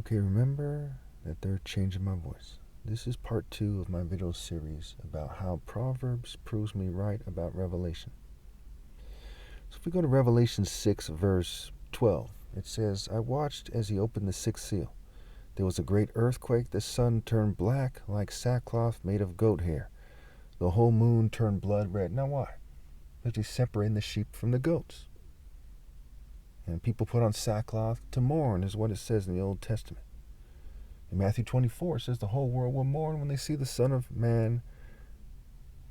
Okay, remember that they're changing my voice. This is part 2 of my video series about how Proverbs proves me right about Revelation. So if we go to Revelation 6, verse 12, it says, I watched as he opened the sixth seal. There was a great earthquake. The sun turned black like sackcloth made of goat hair. The whole moon turned blood red. Now why? Because he's separating the sheep from the goats. And people put on sackcloth to mourn, is what it says in the Old Testament. In Matthew 24, it says the whole world will mourn when they see the Son of Man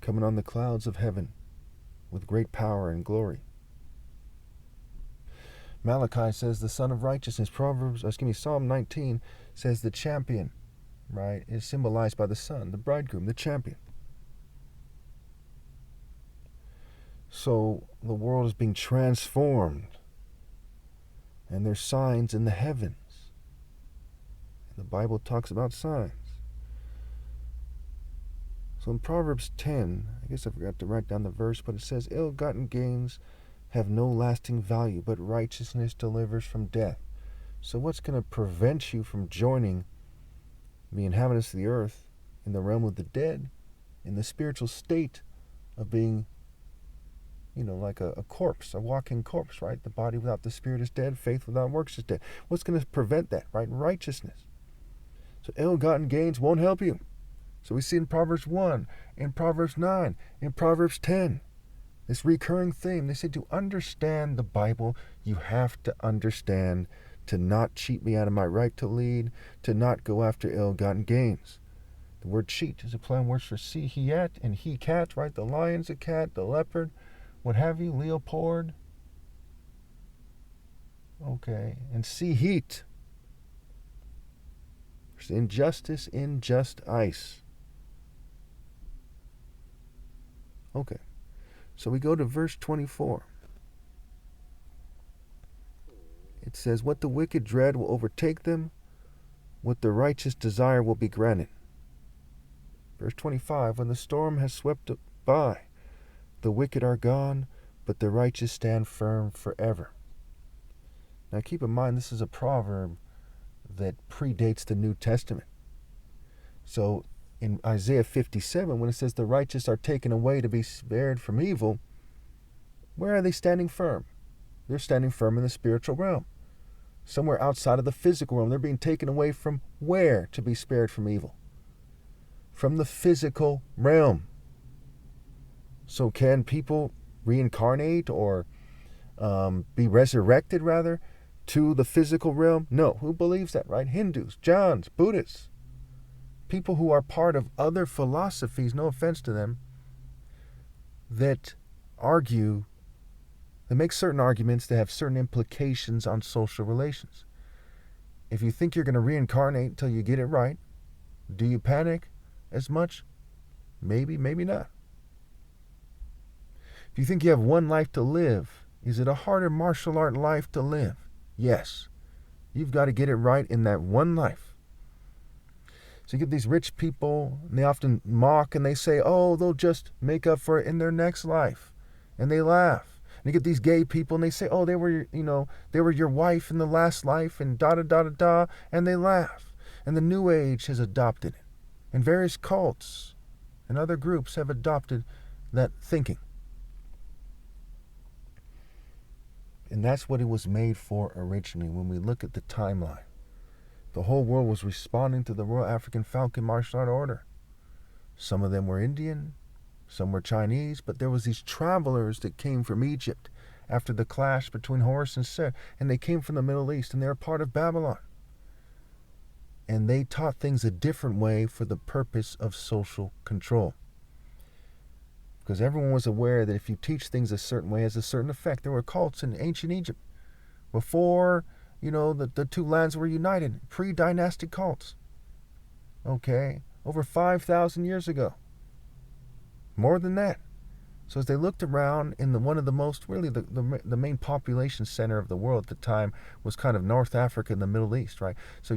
coming on the clouds of heaven with great power and glory. Malachi says the Son of Righteousness. Psalm 19 says the champion, right, is symbolized by the Son, the bridegroom, the champion. So the world is being transformed, and there's signs in the heavens. The Bible talks about signs. So in Proverbs 10, I guess I forgot to write down the verse, but it says, ill-gotten gains have no lasting value, but righteousness delivers from death. So what's going to prevent you from joining the inhabitants of the earth in the realm of the dead, in the spiritual state of being, like a corpse, a walking corpse, right? The body without the spirit is dead, faith without works is dead. What's going to prevent that, right? Righteousness. So ill-gotten gains won't help you. So we see in Proverbs 1, in Proverbs 9, in Proverbs 10, this recurring theme. They say to understand the Bible, you have to understand to not cheat me out of my right to lead, to not go after ill-gotten gains. The word cheat is a play on words for he-cat and he-cat, right? The lion's a cat, the leopard, what have you, leopard. Okay, and see-heat. There's injustice in just ice. Okay, so we go to verse 24. It says, what the wicked dread will overtake them, what the righteous desire will be granted. Verse 25, when the storm has swept by, the wicked are gone, but the righteous stand firm forever. Now keep in mind, this is a proverb that predates the New Testament. So in Isaiah 57, when it says the righteous are taken away to be spared from evil, where are they standing firm? They're standing firm in the spiritual realm. Somewhere outside of the physical realm. They're being taken away from where to be spared from evil? From the physical realm. So can people reincarnate or be resurrected, rather, to the physical realm? No. Who believes that, right? Hindus, Jains, Buddhists. People who are part of other philosophies, no offense to them, that make certain arguments that have certain implications on social relations. If you think you're going to reincarnate until you get it right, do you panic as much? Maybe, maybe not. If you think you have one life to live, is it a harder martial art life to live? Yes. You've got to get it right in that one life. So you get these rich people, and they often mock, and they say, oh, they'll just make up for it in their next life. And they laugh. And you get these gay people, and they say, oh, they were your wife in the last life, and da-da-da-da-da, and they laugh. And the New Age has adopted it. And various cults and other groups have adopted that thinking. And that's what it was made for originally when we look at the timeline. The whole world was responding to the Royal African Falcon Martial Art Order. Some of them were Indian, some were Chinese, but there was these travelers that came from Egypt after the clash between Horus and Set, and they came from the Middle East, and they were part of Babylon. And they taught things a different way for the purpose of social control. Because everyone was aware that if you teach things a certain way, it has a certain effect. There were cults in ancient Egypt before the two lands were united, pre-dynastic cults. Okay, over 5,000 years ago. More than that. So as they looked around in one of the most, really the main population center of the world at the time was kind of North Africa and the Middle East, right? So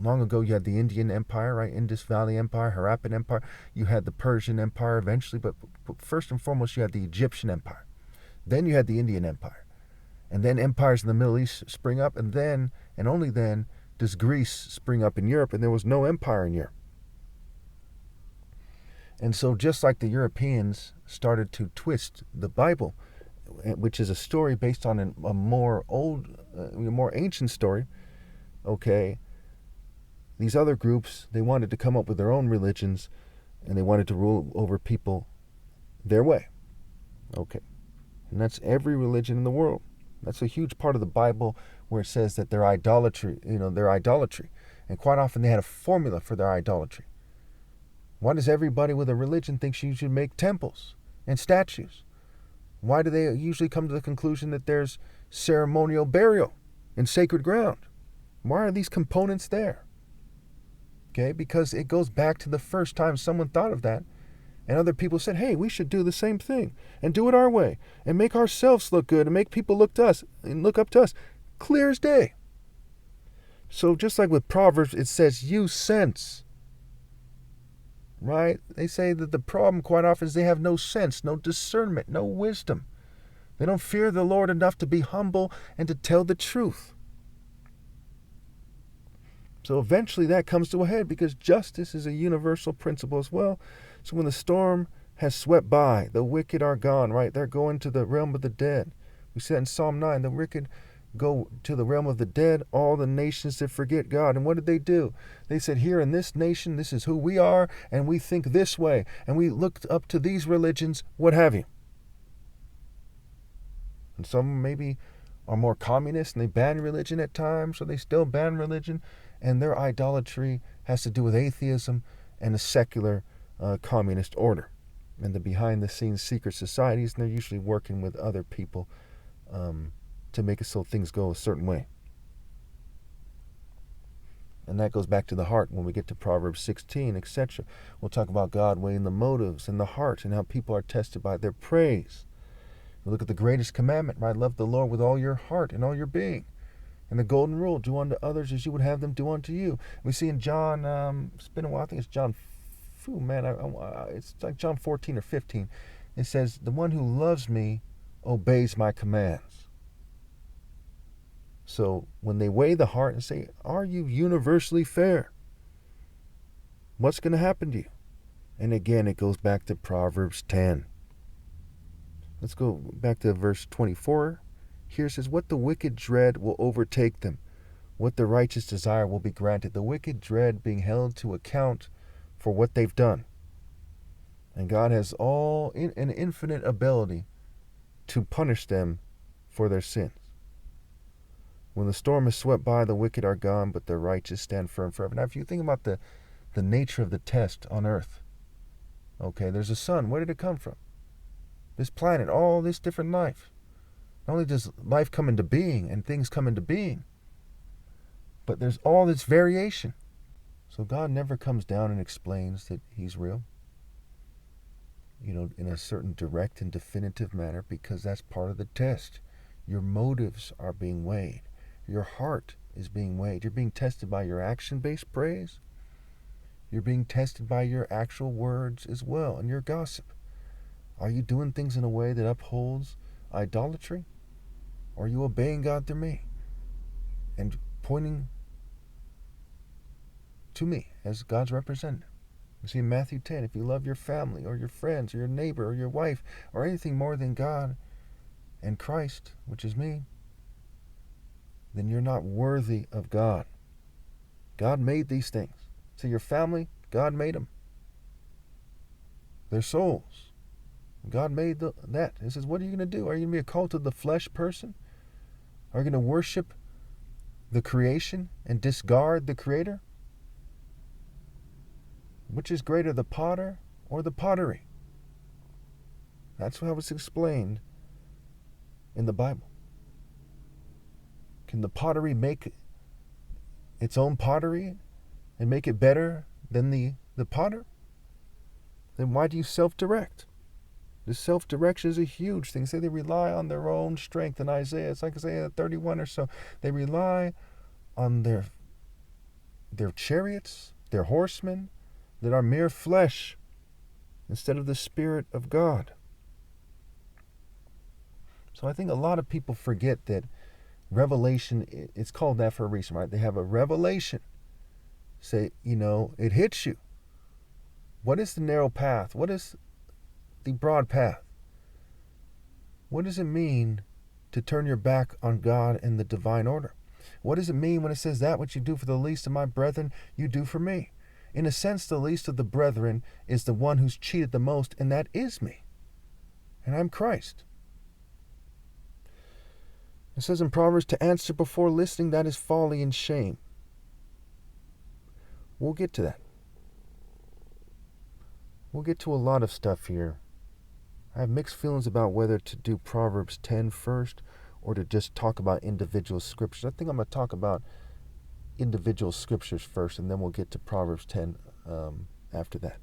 long ago you had the Indian Empire, right? Indus Valley Empire, Harappan Empire. You had the Persian Empire eventually, but first and foremost you had the Egyptian Empire. Then you had the Indian Empire. And then empires in the Middle East spring up, and then, and only then, does Greece spring up in Europe, and there was no empire in Europe. And so just like the Europeans started to twist the Bible, which is a story based on a more ancient story, okay, these other groups, they wanted to come up with their own religions, and they wanted to rule over people their way. Okay. And that's every religion in the world. That's a huge part of the Bible where it says that their idolatry. And quite often they had a formula for their idolatry. Why does everybody with a religion think you should make temples and statues? Why do they usually come to the conclusion that there's ceremonial burial in sacred ground? Why are these components there? Okay, because it goes back to the first time someone thought of that, and other people said, hey, we should do the same thing and do it our way and make ourselves look good and make people look to us and look up to us. Clear as day. So just like with Proverbs, it says use sense. Right? They say that the problem quite often is they have no sense, no discernment, no wisdom. They don't fear the Lord enough to be humble and to tell the truth. So eventually that comes to a head because justice is a universal principle as well. So when the storm has swept by, the wicked are gone, right? They're going to the realm of the dead. We said in Psalm 9, the wicked go to the realm of the dead, all the nations that forget God. And what did they do? They said, here in this nation, this is who we are, and we think this way, and we looked up to these religions, what have you. And some maybe are more communist, and they ban religion at times, or they still ban religion, and their idolatry has to do with atheism and a secular communist order. And the behind-the-scenes secret societies, and they're usually working with other people to make it so things go a certain way. And that goes back to the heart when we get to Proverbs 16, etc. We'll talk about God weighing the motives and the heart and how people are tested by their praise. We look at the greatest commandment, right? Love the Lord with all your heart and all your being. And the golden rule, do unto others as you would have them do unto you. We see in John, it's been a while, I think it's John, it's like John 14 or 15. It says, the one who loves me obeys my commands. So when they weigh the heart and say, are you universally fair? What's going to happen to you? And again, it goes back to Proverbs 10. Let's go back to verse 24. Here it says, what the wicked dread will overtake them. What the righteous desire will be granted. The wicked dread being held to account for what they've done. And God has an infinite ability to punish them for their sins. When the storm is swept by, the wicked are gone, but the righteous stand firm forever. Now, if you think about the nature of the test on earth, okay, there's a sun. Where did it come from? This planet, all this different life. Not only does life come into being and things come into being, but there's all this variation. So God never comes down and explains that he's real, in a certain direct and definitive manner, because that's part of the test. Your motives are being weighed. Your heart is being weighed. You're being tested by your action-based praise. You're being tested by your actual words as well, and your gossip. Are you doing things in a way that upholds idolatry? Or are you obeying God through me and pointing to me as God's representative? You see in Matthew 10, if you love your family or your friends or your neighbor or your wife or anything more than God and Christ, which is me, then you're not worthy of God. God made these things. So your family, God made them. Their souls. God made that. He says, what are you going to do? Are you going to be a cult of the flesh person? Are you going to worship the creation and discard the creator? Which is greater, the potter or the pottery? That's how it's explained in the Bible. Can the pottery make its own pottery and make it better than the potter? Then why do you self-direct? This self-direction is a huge thing. Say they rely on their own strength in Isaiah. It's like Isaiah 31 or so. They rely on their chariots, their horsemen, that are mere flesh, instead of the Spirit of God. So I think a lot of people forget that revelation, it's called that for a reason, right? They have a revelation. Say, it hits you. What is the narrow path? What is the broad path? What does it mean to turn your back on God and the divine order? What does it mean when it says that which you do for the least of my brethren, you do for me? In a sense, the least of the brethren is the one who's cheated the most, and that is me. And I'm Christ. It says in Proverbs, to answer before listening, that is folly and shame. We'll get to that. We'll get to a lot of stuff here. I have mixed feelings about whether to do Proverbs 10 first or to just talk about individual scriptures. I think I'm going to talk about individual scriptures first, and then we'll get to Proverbs 10 after that.